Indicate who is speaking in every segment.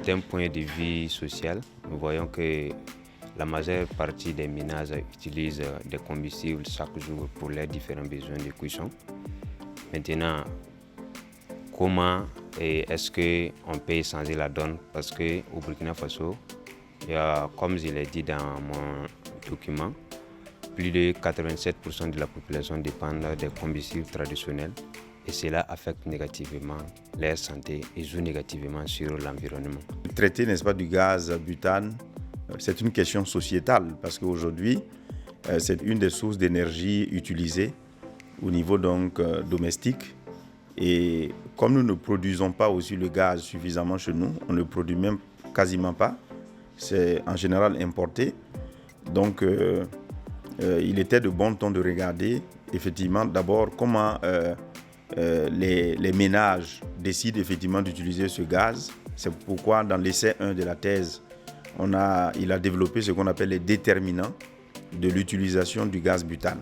Speaker 1: d'un point de vue social, nous voyons que la majeure partie des ménages utilisent des combustibles chaque jour pour leurs différents besoins de cuisson. Maintenant, comment est-ce qu'on peut changer la donne? Parce qu'au Burkina Faso, il y a, comme je l'ai dit dans mon document, plus de 87% de la population dépendent des combustibles traditionnels et cela affecte négativement leur santé et joue négativement sur l'environnement.
Speaker 2: Traiter, n'est-ce pas, du gaz butane, c'est une question sociétale parce qu'aujourd'hui, c'est une des sources d'énergie utilisées au niveau donc domestique. Et comme nous ne produisons pas aussi le gaz suffisamment chez nous, on ne le produit même quasiment pas, c'est en général importé. Donc il était de bon ton de regarder effectivement d'abord comment les ménages décident effectivement d'utiliser ce gaz. C'est pourquoi dans l'essai 1 de la thèse, il a développé ce qu'on appelle les déterminants de l'utilisation du gaz butane.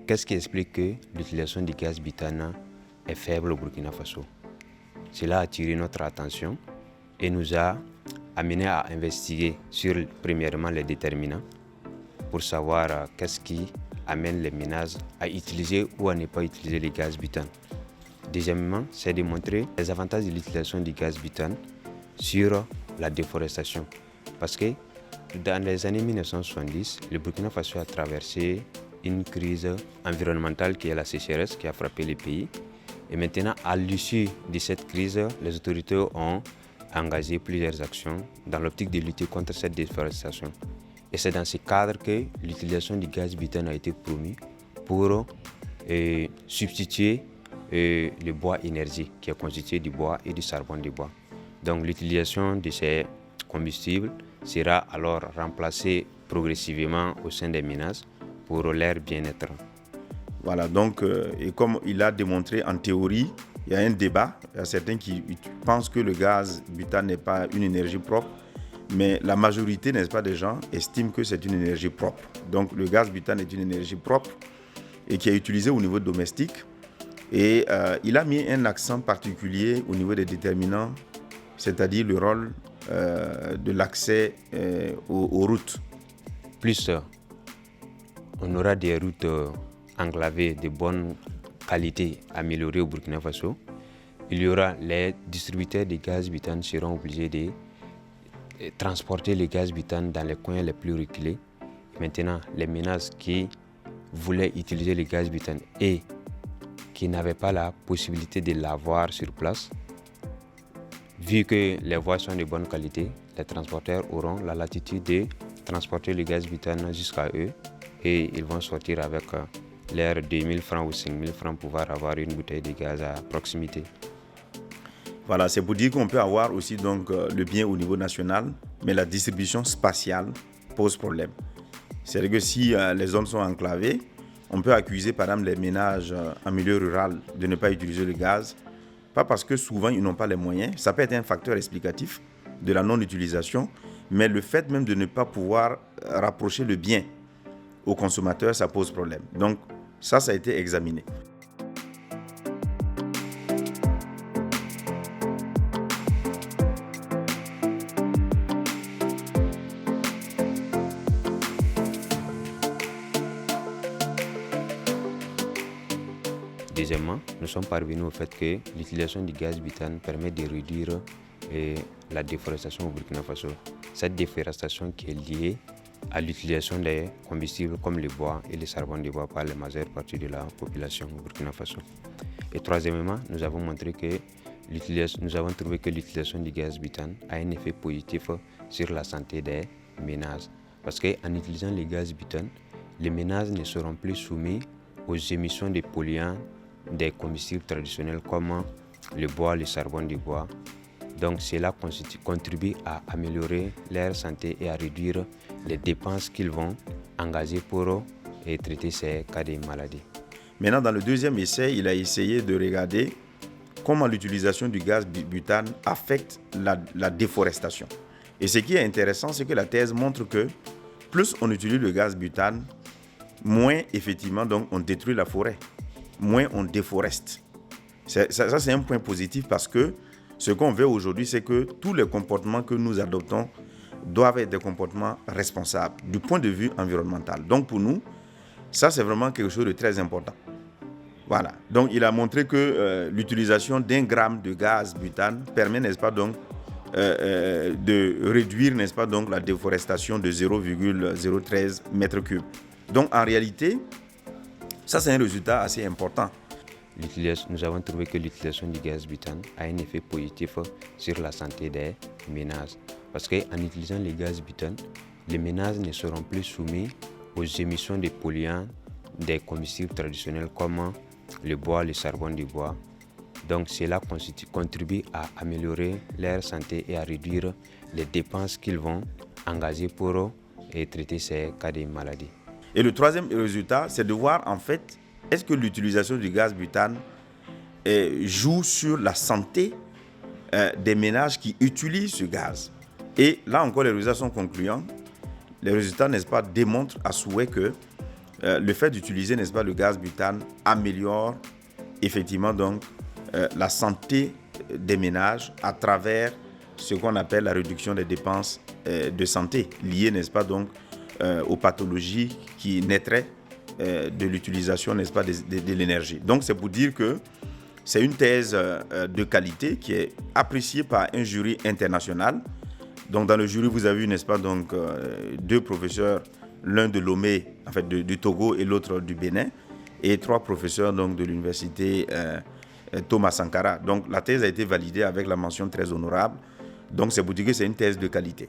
Speaker 1: Qu'est-ce qui explique que l'utilisation du gaz butane est faible au Burkina Faso? Cela a attiré notre attention et nous a amené à investiguer sur premièrement les déterminants pour savoir qu'est-ce qui amène les ménages à utiliser ou à ne pas utiliser le gaz butane. Deuxièmement, c'est de montrer les avantages de l'utilisation du gaz butane sur la déforestation. Parce que dans les années 1970, le Burkina Faso a traversé une crise environnementale qui est la sécheresse qui a frappé le pays. Et maintenant, à l'issue de cette crise, les autorités ont engagé plusieurs actions dans l'optique de lutter contre cette déforestation. Et c'est dans ce cadre que l'utilisation du gaz butane a été promue pour substituer le bois énergie qui est constitué du bois et du charbon de bois. Donc l'utilisation de ces combustibles sera alors remplacée progressivement au sein des ménages pour leur bien-être.
Speaker 2: Voilà, donc, et comme il a démontré en théorie, il y a un débat. Il y a certains qui pensent que le gaz butane n'est pas une énergie propre, mais la majorité, n'est-ce pas, des gens estiment que c'est une énergie propre. Donc, le gaz butane est une énergie propre et qui est utilisée au niveau domestique. Et il a mis un accent particulier au niveau des déterminants, c'est-à-dire le rôle de l'accès aux routes.
Speaker 1: Plus on aura des routes enclavées de bonne qualité améliorées au Burkina Faso, il y aura les distributeurs de gaz butane seront obligés de transporter le gaz butane dans les coins les plus reculés. Maintenant, les ménages qui voulaient utiliser le gaz butane et qui n'avaient pas la possibilité de l'avoir sur place, vu que les voies sont de bonne qualité, les transporteurs auront la latitude de transporter le gaz butane jusqu'à eux et ils vont sortir avec leurs 2000 francs ou 5000 francs pour pouvoir avoir une bouteille de gaz à proximité.
Speaker 2: Voilà, c'est pour dire qu'on peut avoir aussi donc, le bien au niveau national, mais la distribution spatiale pose problème. C'est-à-dire que si les zones sont enclavées, on peut accuser par exemple les ménages en milieu rural de ne pas utiliser le gaz, pas parce que souvent ils n'ont pas les moyens, ça peut être un facteur explicatif de la non-utilisation, mais le fait même de ne pas pouvoir rapprocher le bien aux consommateurs, ça pose problème. Donc ça a été examiné.
Speaker 1: Deuxièmement, nous sommes parvenus au fait que l'utilisation du gaz butane permet de réduire la déforestation au Burkina Faso. Cette déforestation qui est liée à l'utilisation des combustibles comme le bois et le charbon de bois par la majeure partie de la population au Burkina Faso. Et troisièmement, nous avons trouvé que l'utilisation du gaz butane a un effet positif sur la santé des ménages. Parce qu'en utilisant le gaz butane, les ménages ne seront plus soumis aux émissions de polluants des combustibles traditionnels comme le bois, le charbon de bois. Donc cela contribue à améliorer leur santé et à réduire les dépenses qu'ils vont engager pour traiter ces cas de maladie.
Speaker 2: Maintenant, dans le deuxième essai, il a essayé de regarder comment l'utilisation du gaz butane affecte la déforestation. Et ce qui est intéressant, c'est que la thèse montre que plus on utilise le gaz butane, moins effectivement donc, on détruit la forêt, moins on déforeste. Ça, c'est un point positif parce que ce qu'on veut aujourd'hui, c'est que tous les comportements que nous adoptons doivent être des comportements responsables du point de vue environnemental. Donc pour nous, ça c'est vraiment quelque chose de très important. Voilà. Donc il a montré que l'utilisation d'1 gramme de gaz butane permet, n'est-ce pas, donc, de réduire, n'est-ce pas, donc, la déforestation de 0,013 mètres cubes. Donc en réalité, ça c'est un résultat assez important.
Speaker 1: Nous avons trouvé que l'utilisation du gaz butane a un effet positif sur la santé des ménages. Parce qu'en utilisant le gaz butane, les ménages ne seront plus soumis aux émissions de polluants des combustibles traditionnels comme le bois, le charbon du bois. Donc cela contribue à améliorer leur santé et à réduire les dépenses qu'ils vont engager pour traiter ces cas de maladie.
Speaker 2: Et le troisième résultat, c'est de voir en fait, est-ce que l'utilisation du gaz butane joue sur la santé des ménages qui utilisent ce gaz. Et là encore, les résultats sont concluants. Les résultats, n'est-ce pas, démontrent à souhait que le fait d'utiliser, n'est-ce pas, le gaz butane améliore effectivement donc la santé des ménages à travers ce qu'on appelle la réduction des dépenses de santé liées, n'est-ce pas, donc aux pathologies qui naîtraient de l'utilisation, n'est-ce pas, de l'énergie. Donc c'est pour dire que c'est une thèse de qualité qui est appréciée par un jury international. Donc dans le jury, vous avez vu, n'est-ce pas, donc 2 professeurs, l'un de Lomé, en fait du Togo et l'autre du Bénin, et 3 professeurs donc de l'université Thomas Sankara. Donc la thèse a été validée avec la mention très honorable. Donc c'est pour dire que c'est une thèse de qualité.